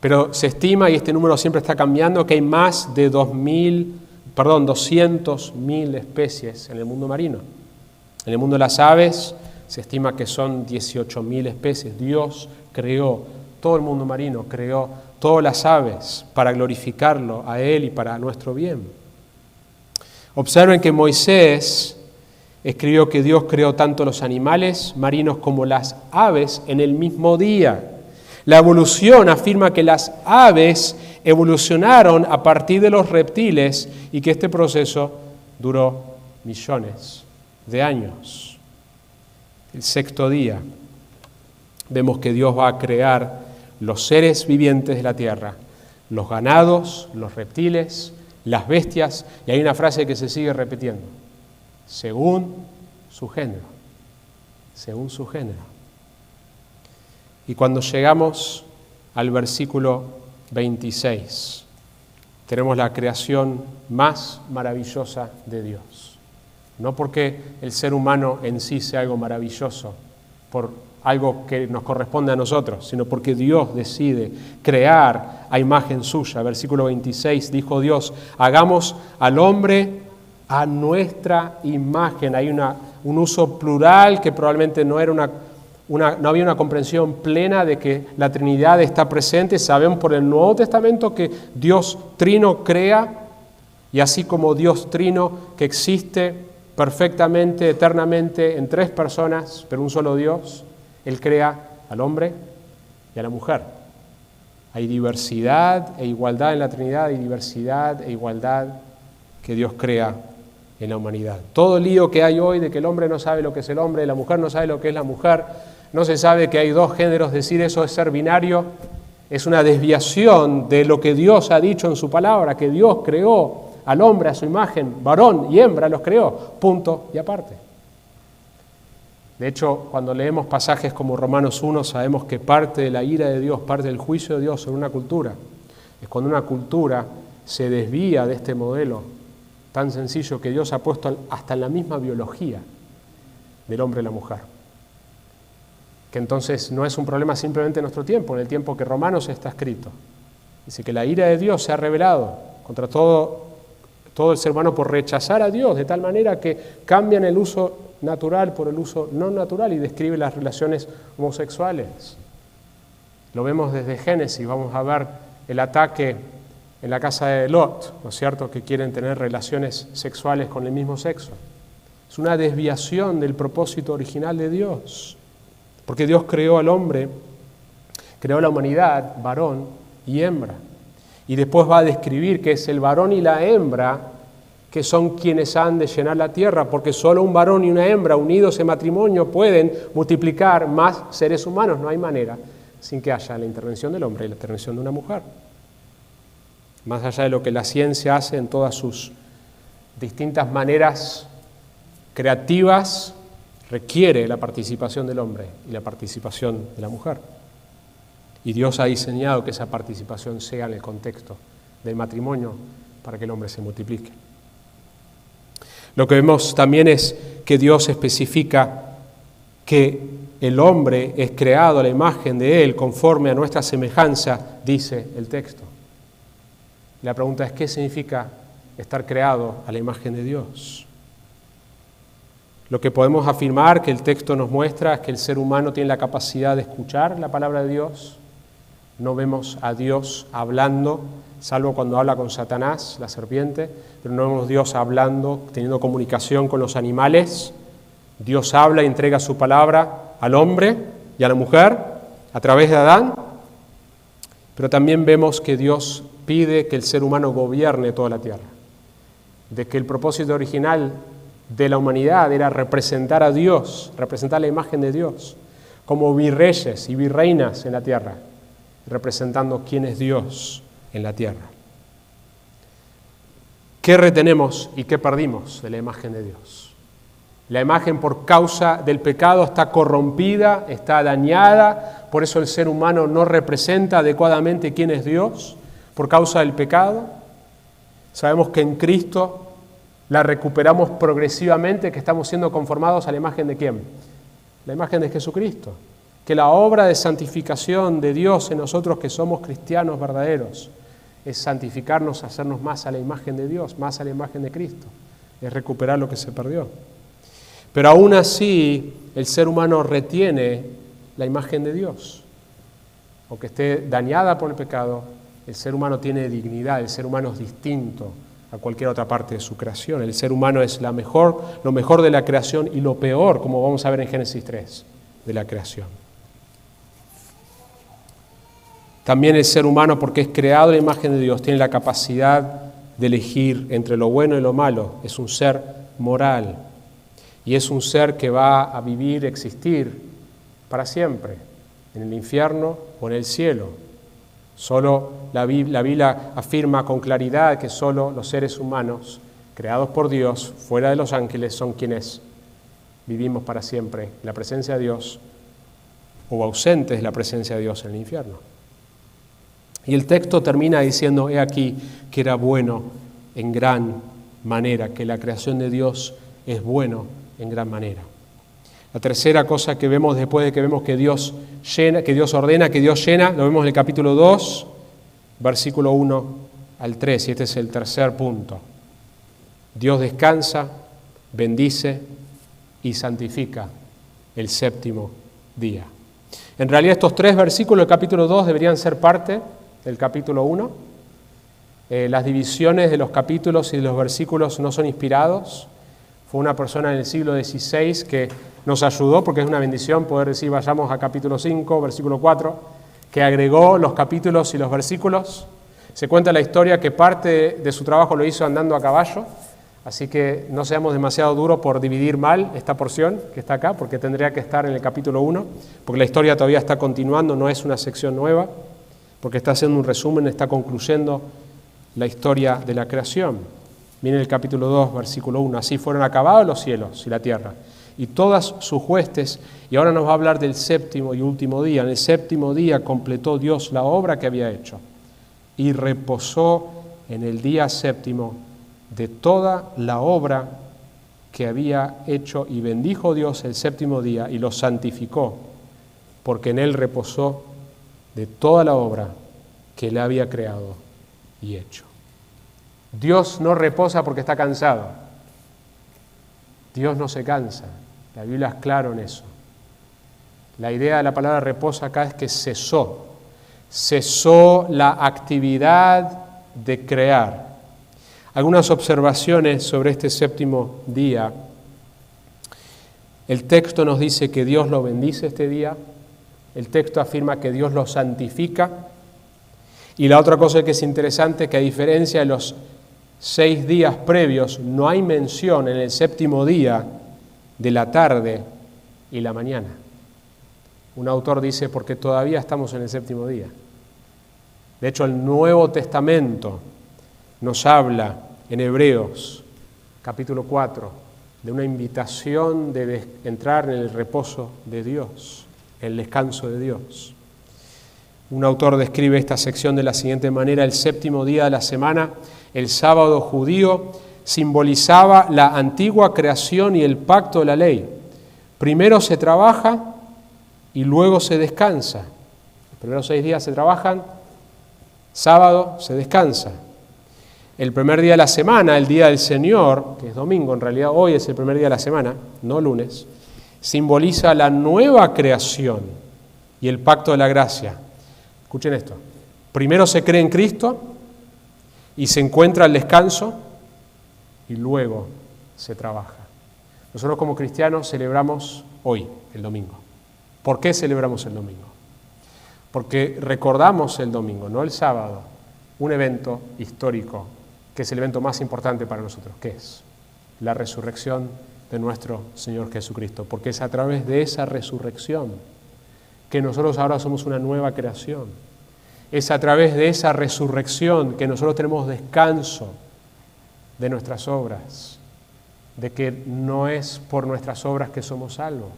Pero se estima, y este número siempre está cambiando, que hay más de 200.000 especies en el mundo marino. En el mundo de las aves se estima que son 18.000 especies. Dios creó todo el mundo marino, creó todas las aves para glorificarlo a Él y para nuestro bien. Observen que Moisés escribió que Dios creó tanto los animales marinos como las aves en el mismo día. La evolución afirma que las aves evolucionaron a partir de los reptiles y que este proceso duró millones de años. El sexto día. vemos que Dios va a crear los seres vivientes de la tierra, los ganados, los reptiles, las bestias, y hay una frase que se sigue repitiendo, según su género, según su género. Y cuando llegamos al versículo 26, tenemos la creación más maravillosa de Dios. No porque el ser humano en sí sea algo maravilloso, por algo que nos corresponde a nosotros, sino porque Dios decide crear a imagen suya. Versículo 26, dijo Dios, hagamos al hombre a nuestra imagen. Hay un uso plural que probablemente no había una comprensión plena de que la Trinidad está presente. Sabemos por el Nuevo Testamento que Dios Trino crea, y así como Dios Trino que existe perfectamente, eternamente, en tres personas, pero un solo Dios, Él crea al hombre y a la mujer. Hay diversidad e igualdad en la Trinidad, hay diversidad e igualdad que Dios crea en la humanidad. Todo el lío que hay hoy de que el hombre no sabe lo que es el hombre, la mujer no sabe lo que es la mujer, no se sabe que hay dos géneros, decir eso es ser binario, es una desviación de lo que Dios ha dicho en su palabra, que Dios creó al hombre a su imagen, varón y hembra los creó, punto y aparte. De hecho, cuando leemos pasajes como Romanos 1, sabemos que parte de la ira de Dios, parte del juicio de Dios sobre una cultura, es cuando una cultura se desvía de este modelo tan sencillo que Dios ha puesto hasta en la misma biología del hombre y la mujer. Que entonces no es un problema simplemente en nuestro tiempo, en el tiempo que Romanos está escrito. Dice que la ira de Dios se ha revelado contra todo el ser humano por rechazar a Dios, de tal manera que cambian el uso natural por el uso no natural y describe las relaciones homosexuales. Lo vemos desde Génesis, vamos a ver el ataque en la casa de Lot, ¿no es cierto?, que quieren tener relaciones sexuales con el mismo sexo. Es una desviación del propósito original de Dios, porque Dios creó al hombre, creó la humanidad, varón y hembra. Y después va a describir que es el varón y la hembra que son quienes han de llenar la tierra, porque solo un varón y una hembra unidos en matrimonio pueden multiplicar más seres humanos. No hay manera sin que haya la intervención del hombre y la intervención de una mujer. Más allá de lo que la ciencia hace en todas sus distintas maneras creativas, requiere la participación del hombre y la participación de la mujer. Y Dios ha diseñado que esa participación sea en el contexto del matrimonio para que el hombre se multiplique. Lo que vemos también es que Dios especifica que el hombre es creado a la imagen de Él conforme a nuestra semejanza, dice el texto. La pregunta es, ¿qué significa estar creado a la imagen de Dios? Lo que podemos afirmar que el texto nos muestra es que el ser humano tiene la capacidad de escuchar la palabra de Dios. No vemos a Dios hablando, salvo cuando habla con Satanás, la serpiente, pero no vemos a Dios hablando, teniendo comunicación con los animales. Dios habla y entrega su palabra al hombre y a la mujer a través de Adán, pero también vemos que Dios pide que el ser humano gobierne toda la tierra, de que el propósito original de la humanidad era representar a Dios, representar la imagen de Dios, como virreyes y virreinas en la tierra, representando quién es Dios en la tierra. ¿Qué retenemos y qué perdimos de la imagen de Dios? La imagen por causa del pecado está corrompida, está dañada, por eso el ser humano no representa adecuadamente quién es Dios, por causa del pecado. Sabemos que en Cristo la recuperamos progresivamente, que estamos siendo conformados a la imagen de ¿quién? La imagen de Jesucristo. Que la obra de santificación de Dios en nosotros que somos cristianos verdaderos es santificarnos, hacernos más a la imagen de Dios, más a la imagen de Cristo. Es recuperar lo que se perdió. Pero aún así el ser humano retiene la imagen de Dios. Aunque esté dañada por el pecado, el ser humano tiene dignidad, el ser humano es distinto a cualquier otra parte de su creación. El ser humano es lo mejor de la creación y lo peor, como vamos a ver en Génesis 3, de la creación. También el ser humano, porque es creado a la imagen de Dios, tiene la capacidad de elegir entre lo bueno y lo malo. Es un ser moral y es un ser que va a vivir, existir para siempre. en el infierno o en el cielo. Solo la Biblia afirma con claridad que solo los seres humanos, creados por Dios, fuera de los ángeles, son quienes vivimos para siempre en la presencia de Dios o ausentes de la presencia de Dios en el infierno. Y el texto termina diciendo, he aquí que era bueno en gran manera, que la creación de Dios es bueno en gran manera. La tercera cosa que vemos después de que vemos que Dios llena, que Dios ordena, que Dios llena, lo vemos en el capítulo 2, versículo 1 al 3, y este es el tercer punto. Dios descansa, bendice y santifica el séptimo día. En realidad estos tres versículos del capítulo 2 deberían ser parte del capítulo 1. Las divisiones de los capítulos y de los versículos no son inspirados. Fue una persona en el siglo XVI que nos ayudó, porque es una bendición poder decir vayamos a capítulo 5, versículo 4, que agregó los capítulos y los versículos. Se cuenta la historia que parte de su trabajo lo hizo andando a caballo, así que no seamos demasiado duros por dividir mal esta porción que está acá, porque tendría que estar en el capítulo 1, porque la historia todavía está continuando, no es una sección nueva, porque está haciendo un resumen, está concluyendo la historia de la creación. Miren el capítulo 2, versículo 1. Así fueron acabados los cielos y la tierra, y todas sus huestes. Y ahora nos va a hablar del séptimo y último día. En el séptimo día completó Dios la obra que había hecho, y reposó en el día séptimo de toda la obra que había hecho, y bendijo Dios el séptimo día y lo santificó, porque en él reposó de toda la obra que él había creado y hecho. Dios no reposa porque está cansado. Dios no se cansa. La Biblia es claro en eso. La idea de la palabra reposa acá es que cesó. Cesó la actividad de crear. Algunas observaciones sobre este séptimo día. El texto nos dice que Dios lo bendice este día. El texto afirma que Dios lo santifica. Y la otra cosa que es interesante, que a diferencia de los 6 días previos, no hay mención en el séptimo día de la tarde y la mañana. Un autor dice, porque todavía estamos en el séptimo día. De hecho, el Nuevo Testamento nos habla en Hebreos, capítulo 4, de una invitación de entrar en el reposo de Dios, el descanso de Dios. Un autor describe esta sección de la siguiente manera: el séptimo día de la semana, el sábado judío, simbolizaba la antigua creación y el pacto de la ley. Primero se trabaja y luego se descansa. Los primeros 6 días se trabajan, sábado se descansa. El primer día de la semana, el día del Señor, que es domingo, en realidad hoy es el primer día de la semana, no lunes, simboliza la nueva creación y el pacto de la gracia. Escuchen esto. Primero se cree en Cristo y se encuentra el descanso y luego se trabaja. Nosotros como cristianos celebramos hoy, el domingo. ¿Por qué celebramos el domingo? Porque recordamos el domingo, no el sábado, un evento histórico que es el evento más importante para nosotros, que es la resurrección de nuestro Señor Jesucristo, porque es a través de esa resurrección que nosotros ahora somos una nueva creación. Es a través de esa resurrección que nosotros tenemos descanso de nuestras obras, de que no es por nuestras obras que somos salvos.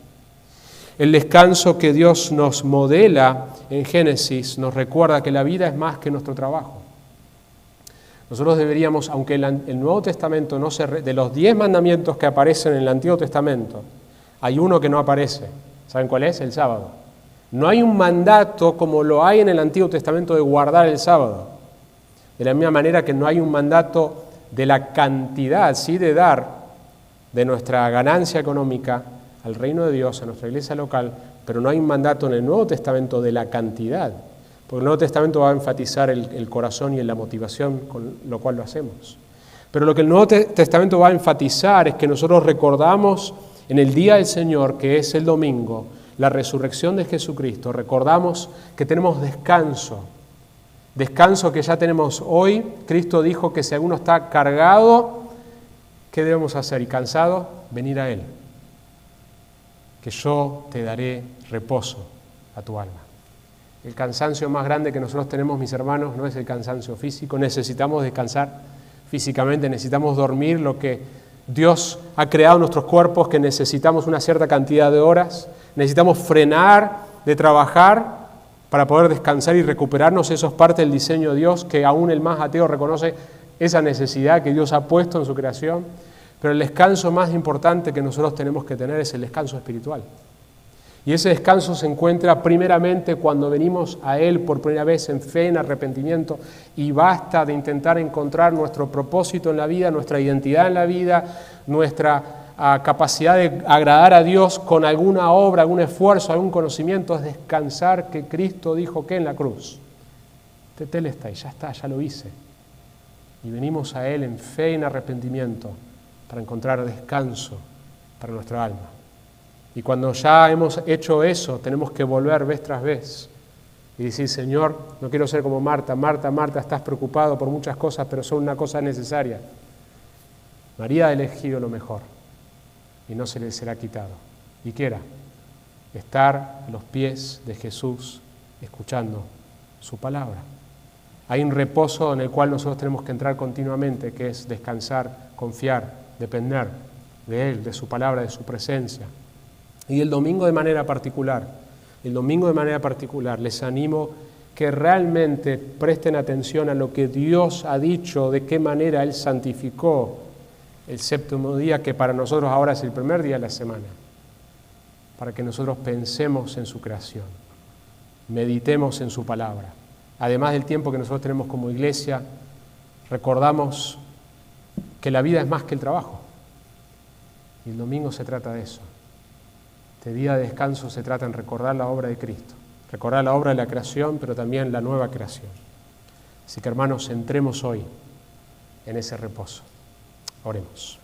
El descanso que Dios nos modela en Génesis nos recuerda que la vida es más que nuestro trabajo. Nosotros deberíamos, aunque el Nuevo Testamento no de los 10 mandamientos que aparecen en el Antiguo Testamento, hay uno que no aparece. ¿Saben cuál es? El sábado. No hay un mandato como lo hay en el Antiguo Testamento de guardar el sábado. De la misma manera que no hay un mandato de la cantidad, sí, de dar de nuestra ganancia económica al reino de Dios, a nuestra iglesia local, pero no hay un mandato en el Nuevo Testamento de la cantidad, porque el Nuevo Testamento va a enfatizar el corazón y la motivación con lo cual lo hacemos. Pero lo que el Nuevo Testamento va a enfatizar es que nosotros recordamos en el día del Señor, que es el domingo, la resurrección de Jesucristo. Recordamos que tenemos descanso que ya tenemos hoy. Cristo dijo que si alguno está cargado, ¿qué debemos hacer? Y cansado, venir a Él, que yo te daré reposo a tu alma. El cansancio más grande que nosotros tenemos, mis hermanos, no es el cansancio físico. Necesitamos descansar físicamente, necesitamos dormir lo que Dios ha creado en nuestros cuerpos, que necesitamos una cierta cantidad de horas. Necesitamos frenar de trabajar para poder descansar y recuperarnos. Eso es parte del diseño de Dios, que aún el más ateo reconoce esa necesidad que Dios ha puesto en su creación. Pero el descanso más importante que nosotros tenemos que tener es el descanso espiritual. Y ese descanso se encuentra primeramente cuando venimos a Él por primera vez en fe, en arrepentimiento, y basta de intentar encontrar nuestro propósito en la vida, nuestra identidad en la vida, nuestra capacidad de agradar a Dios con alguna obra, algún esfuerzo, algún conocimiento. Es descansar que Cristo dijo que en la cruz. Tetelestai, ya está, ya lo hice. Y venimos a Él en fe y en arrepentimiento para encontrar descanso para nuestra alma. Y cuando ya hemos hecho eso, tenemos que volver vez tras vez y decir: Señor, no quiero ser como Marta. Marta, estás preocupado por muchas cosas, pero son una cosa necesaria. María ha elegido lo mejor y no se le será quitado. Y quiera estar a los pies de Jesús escuchando su palabra. Hay un reposo en el cual nosotros tenemos que entrar continuamente, que es descansar, confiar, depender de Él, de su palabra, de su presencia. Y el domingo de manera particular, les animo que realmente presten atención a lo que Dios ha dicho, de qué manera Él santificó el séptimo día, que para nosotros ahora es el primer día de la semana, para que nosotros pensemos en su creación, meditemos en su palabra. Además del tiempo que nosotros tenemos como iglesia, recordamos que la vida es más que el trabajo. Y el domingo se trata de eso. Este día de descanso se trata en recordar la obra de Cristo, recordar la obra de la creación, pero también la nueva creación. Así que, hermanos, entremos hoy en ese reposo. Oremos.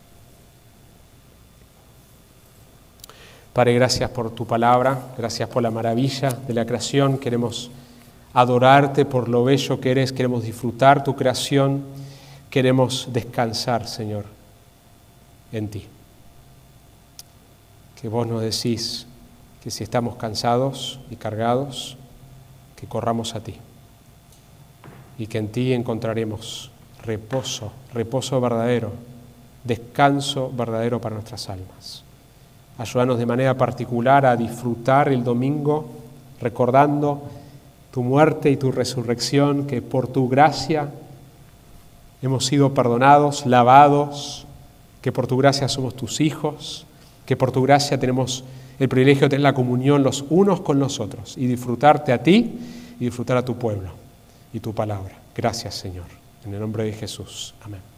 Padre, gracias por tu palabra, gracias por la maravilla de la creación. Queremos adorarte por lo bello que eres, queremos disfrutar tu creación, queremos descansar, Señor, en ti. Que vos nos decís que si estamos cansados y cargados, que corramos a ti y que en ti encontraremos reposo verdadero, descanso verdadero para nuestras almas. Ayúdanos de manera particular a disfrutar el domingo recordando tu muerte y tu resurrección, que por tu gracia hemos sido perdonados, lavados, que por tu gracia somos tus hijos, que por tu gracia tenemos el privilegio de tener la comunión los unos con los otros y disfrutarte a ti y disfrutar a tu pueblo y tu palabra. Gracias, Señor. En el nombre de Jesús. Amén.